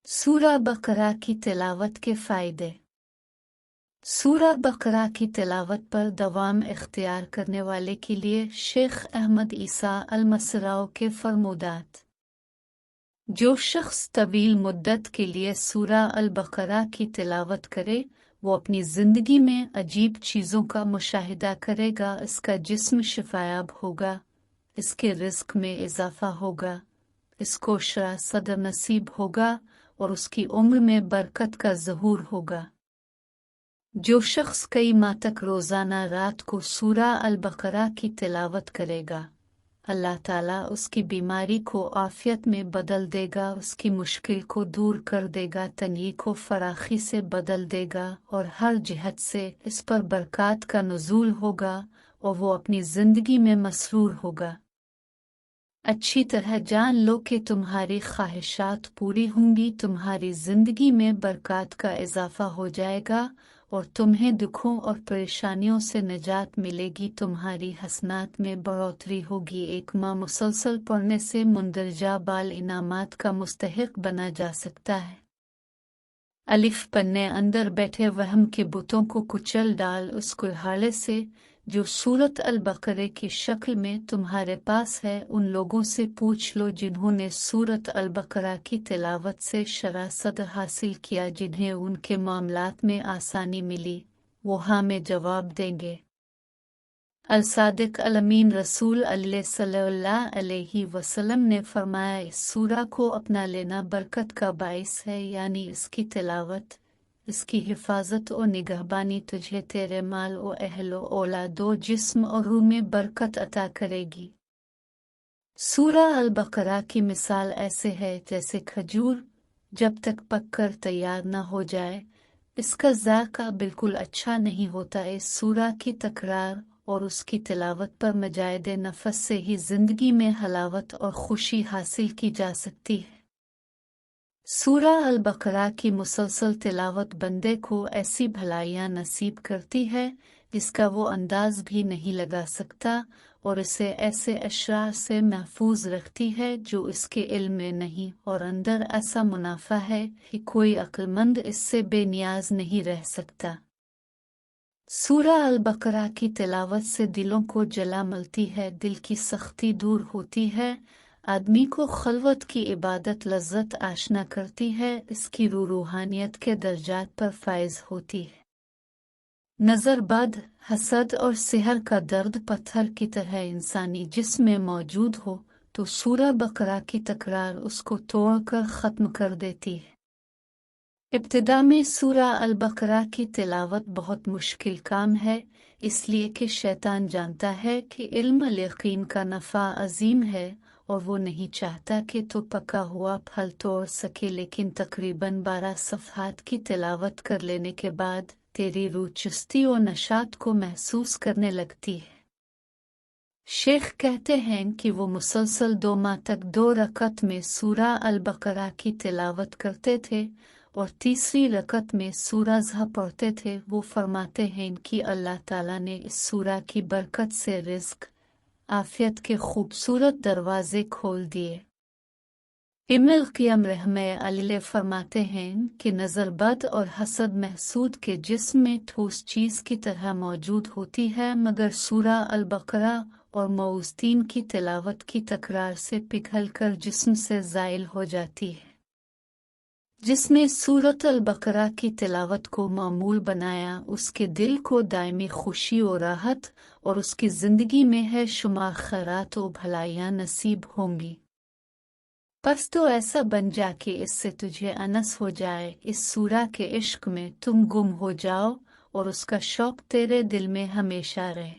सूरा बकरा की तिलावत के फ़ायदे। सूरा बकरा की तिलावत पर दवाम इख्तियार करने वाले के लिए शेख अहमद ईसा अल-मसराओ के फरमूदात। जो शख्स तवील मुद्दत के लिए सूरा अल-बकरा की तिलावत करे वो अपनी ज़िंदगी में अजीब चीज़ों का मुशाहिदा करेगा। इसका जिस्म शिफायाब होगा, इसके रिज़्क में इजाफ़ा होगा, इसको शरा सदर नसीब होगा और उसकी उम्र में बरकत का ज़हूर होगा। जो शख्स कई माह तक रोज़ाना रात को सूरा अल-बकरा की तिलावत करेगा, अल्लाह ताला उसकी बीमारी को आफ़ियत में बदल देगा, उसकी मुश्किल को दूर कर देगा, तंगी को फराखी से बदल देगा और हर जिहत से इस पर बरकत का नुज़ूल होगा और वो अपनी ज़िंदगी में मसरूर होगा। अच्छी तरह जान लो कि तुम्हारी ख्वाहिशात पूरी होंगी, तुम्हारी ज़िंदगी में बरकत का इजाफ़ा हो जाएगा और तुम्हें दुखों और परेशानियों से निजात मिलेगी, तुम्हारी हसनात में बढ़ोतरी होगी। एक माह मुसलसल पढ़ने से मुंदरजा बाल इनामात का मुस्तहिक बना जा सकता है। अलिफ पन्ने अंदर बैठे वहम के बुतों को कुचल डाल, उस कुल्हाड़े से जो सूरत अल-बकरे की शक्ल में तुम्हारे पास है उन लोगों से पूछ लो जिन्होंने सूरत अल-बकरा की तिलावत से शरासत हासिल किया, जिन्हें उनके मामलात में आसानी मिली, वो हाँ में जवाब देंगे। अल-सादिक अल-अमीन रसूल सल्लल्लाहु अलैहि वसल्लम ने फरमाया, इस सूरा को अपना लेना बरकत का बाइस है, यानी इसकी तिलावत, इसकी हिफाजत और निगहबानी तुझे तेरे माल और अहलो औलादो जिस्म और रूह में बरकत अता करेगी। सूरा अल-बकरा की मिसाल ऐसे है जैसे खजूर जब तक पककर तैयार न हो जाए इसका ज़ायक़ा बिल्कुल अच्छा नहीं होता। इस सूरा की तकरार और उसकी तिलावत पर मजायदे नफस से ही ज़िंदगी में हलावत और खुशी हासिल की जा सकती है। सूरा अल-बकरा की मुसलसल तिलावत बंदे को ऐसी भलाइयाँ नसीब करती है जिसका वो अंदाज भी नहीं लगा सकता और इसे ऐसे अशरार से महफूज रखती है जो इसके इल्म में नहीं, और अंदर ऐसा मुनाफा है कि कोई अक्लमंद इससे बेनियाज नहीं रह सकता। सूरा अल-बकरा की तिलावत से दिलों को जला मलती है, दिल की सख्ती दूर होती है, आदमी को खलवत की इबादत लज्जत आशना करती है, इसकी रूहानियत के दर्जात पर फायज होती है। नज़र बद, हसद और सिहर का दर्द पत्थर की तरह इंसानी जिस्म में मौजूद हो तो सूरा बकरा की तकरार उसको तोड़कर ख़त्म कर देती है। इब्तिदा में सूरा अल-बकरा की तिलावत बहुत मुश्किल काम है, इसलिए कि शैतान जानता है कि इल्म यकीन का नफ़ा अजीम है और वो नहीं चाहता कि तो पका हुआ फल तोड़ सके। लेकिन तकरीबन 12 सफ़हात की तिलावत कर लेने के बाद तेरी रूह चुस्ती और नशात को महसूस करने लगती है। शेख कहते हैं कि वो मुसलसल 2 माह तक 2 रकत में सूरा अल-बकरा की तिलावत करते थे और तीसरी रकत में सूरा ज़ह पढ़ते थे। वो फरमाते हैं कि अल्लाह ताला ने इस सूरा की बरकत से रिज़्क आफ़ियत के खूबसूरत दरवाज़े खोल दिए। इब्नुल क़य्यिम रहमतुल्लाह फरमाते हैं कि नज़र बद और हसद महसूद के जिस्म में ठोस चीज़ की तरह मौजूद होती है, मगर सूरा अल-बकरा और मऊज़तीन की तिलावत की तकरार से पिघल कर जिस्म से ज़ाइल हो जाती है। जिसने सूरत अल-बकरा की तिलावत को मामूल बनाया उसके दिल को दायमी खुशी और राहत और उसकी ज़िंदगी में है शुमार खैरात और भलाइयाँ नसीब होंगी। बस तो ऐसा बन जा कि इससे तुझे अनस हो जाए, इस सूरा के इश्क में तुम गुम हो जाओ और उसका शौक तेरे दिल में हमेशा रहे।